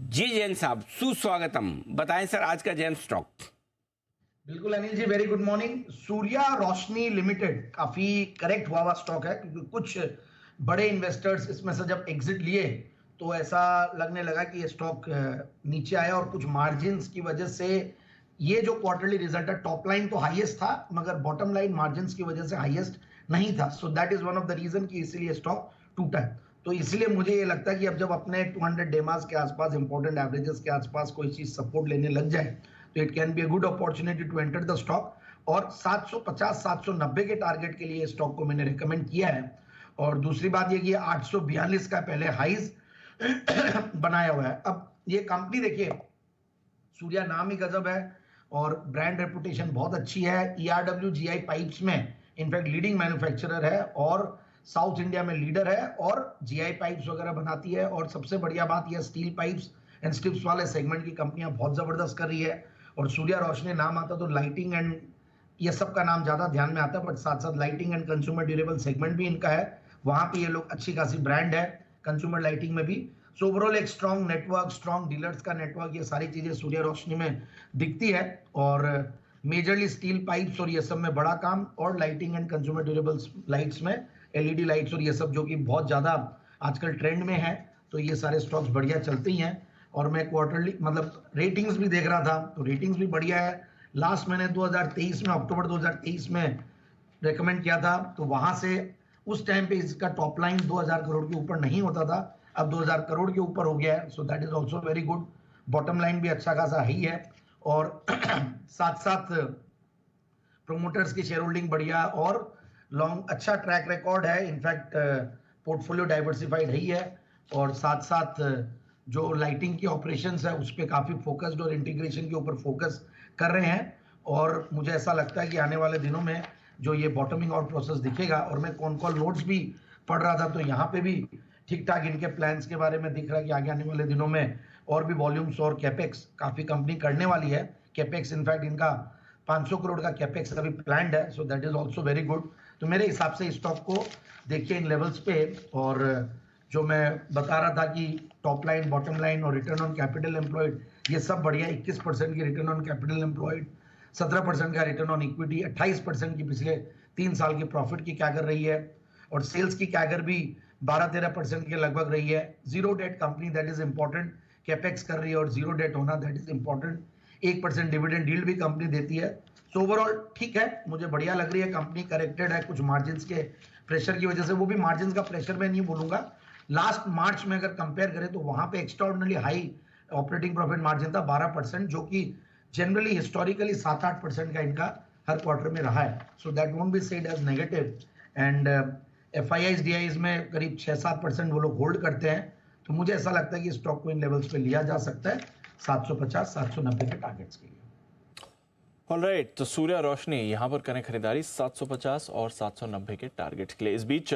जी जैन साहब, सुस्वागतम। बताएं सर, आज का जैन स्टॉक। बिल्कुल Anil ji, very good morning. Surya रोशनी लिमिटेड काफी करेक्ट हुआ स्टॉक है, क्योंकि कुछ बड़े इन्वेस्टर्स इसमें से जब एग्जिट लिए तो ऐसा लगने लगा कि ये स्टॉक नीचे आया, और कुछ मार्जिन्स की वजह से ये जो क्वार्टरली रिजल्ट है, टॉप लाइन तो हाईएस्ट था मगर बॉटम लाइन मार्जिन्स की वजह से हाईएस्ट नहीं था। So that is one of the reason कि इसीलिए स्टॉक टूटा है। तो इसलिए मुझे ये लगता है कि अब जब अपने 200 डेमास के आसपास, इंपॉर्टेंट एवरेजेस के आसपास कोई चीज सपोर्ट लेने लग जाए तो it can be a good opportunity to enter the stock. और 750 790 के टारगेट के लिए स्टॉक को मैंने रिकमेंड किया है। और दूसरी बात ये कि 842 का पहले हाइज बनाया हुआ है। अब ये कंपनी देखिए, सूर्या नाम ही गजब है और ब्रांड रेपुटेशन बहुत अच्छी है। ईआरडब्ल्यू जीआई पाइप्स में इनफैक्ट लीडिंग मैन्युफैक्चरर है और साउथ इंडिया में लीडर है, और जीआई पाइप्स वगैरह बनाती है। और सबसे बढ़िया बात यह, स्टील पाइप्स एंड स्ट्रिप्स वाले सेगमेंट की कंपनियां बहुत जबरदस्त कर रही है। और सूर्या रोशनी नाम आता तो लाइटिंग एंड ये सब का नाम ज्यादा ध्यान में आता है, बट साथ साथ lighting and consumer durable segment भी इनका है, वहां पे ये लोग अच्छी खासी ब्रांड है कंज्यूमर लाइटिंग में भी। सो ओवरऑल एक स्ट्रॉन्ग नेटवर्क, स्ट्रॉन्ग डीलर्स का नेटवर्क, ये सारी चीजें सूर्या रोशनी में दिखती है। और मेजरली स्टील पाइप्स और ये सब में बड़ा काम, और lighting and consumer durables lights में एलईडी लाइट्स और ये सब जो कि बहुत ज्यादा आजकल ट्रेंड में है, तो ये सारे स्टॉक्स बढ़िया चलते ही हैं। और मैं क्वार्टरली मतलब रेटिंग्स भी देख रहा था, तो रेटिंग्स भी बढ़िया है। लास्ट मैंने 2023 में, अक्टूबर 2023 में रेकमेंड किया था, तो वहां से उस टाइम पे इसका टॉप लाइन 2000 करोड़ के ऊपर नहीं होता था, अब 2000 करोड़ के ऊपर हो गया है। So that is also very good. Bottom line भी अच्छा खासा ही है, और साथ साथ प्रोमोटर्स की शेयर होल्डिंग बढ़िया, और लॉन्ग अच्छा ट्रैक रिकॉर्ड है। इनफैक्ट पोर्टफोलियो डाइवर्सिफाइड ही है, और साथ साथ जो लाइटिंग की ऑपरेशंस है उस पर काफी फोकस्ड और इंटीग्रेशन के ऊपर फोकस कर रहे हैं। और मुझे ऐसा लगता है कि आने वाले दिनों में जो ये बॉटमिंग आउट प्रोसेस दिखेगा, और मैं कौन कॉल नोट्स भी पढ़ रहा था तो यहाँ पे भी ठीक ठाक इनके प्लान्स के बारे में दिख रहा है कि आगे आने वाले दिनों में और भी वॉल्यूम्स और कैपेक्स काफी कंपनी करने वाली है। कैपेक्स इनफैक्ट इनका 500 करोड़ का कैपेक्स अभी प्लान्ड है, so that is also very good. तो मेरे हिसाब से स्टॉक को देखिए इन लेवल्स पे। और जो मैं बता रहा था कि टॉप लाइन, बॉटम लाइन और रिटर्न ऑन कैपिटल एम्प्लॉयड ये सब बढ़िया। 21% की रिटर्न ऑन कैपिटल एम्प्लॉयड, 17% का रिटर्न ऑन इक्विटी, 28% की पिछले 3 साल की प्रॉफिट की कैगर रही है, और सेल्स की कैगर भी 12-13% के लगभग रही है। Zero debt company, that is important. Capex कर रही है और जीरो डेट होना, that is important. 1% dividend yield भी कंपनी देती है। सो ओवरऑल ठीक है, मुझे बढ़िया लग रही है कंपनी। करेक्टेड है कुछ मार्जिन के प्रेशर की वजह से, वो भी मार्जिन का प्रेशर मैं नहीं बोलूंगा। लास्ट मार्च में अगर कंपेयर करें तो वहां पे extraordinary high operating profit margin था 12%, जो कि जनरली हिस्टोरिकली 7-8% का इनका हर क्वार्टर में रहा है। So that won't be said as negative. And FIIs DIIs में करीब 6-7% वो लोग होल्ड करते हैं। तो मुझे ऐसा लगता है कि स्टॉक को इन लेवल्स पे लिया जा सकता है 750-790 के टारगेट्स के लिए। ऑलराइट, तो सूर्या रोशनी यहाँ पर करें खरीदारी 750 और 790 के टारगेट के लिए। इस बीच